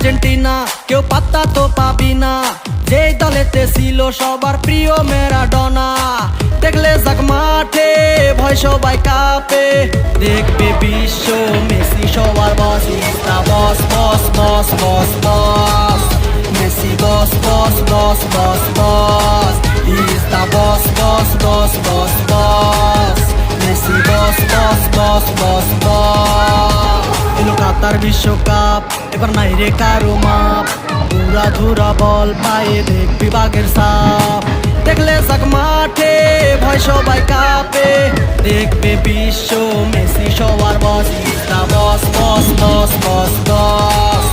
Argentina কেউ পাত্তা তো পাবি না, যেই দলেতে ছিল সবার প্রিয় ম্যারাডোনা। দেখলে যাক মাঠে ভয় সবাই কাঁপে, দেখবে বিশ্ব মেসি সবার boss. Is the boss boss boss boss boss, Messi boss boss boss boss boss. Is the boss boss boss boss boss, Messi boss boss boss boss boss. এলো কাতার বিশ্বকাপ, এবার নাই রে কারো মাপ, পুরা ধুরা বল পায়ে দেখবি বাগের সাপ। দেখলে যাক মাঠে ভয় সবাই কাঁপে, দেখবে বিশ্ব মেসি সবার boss. Is the boss boss boss boss boss.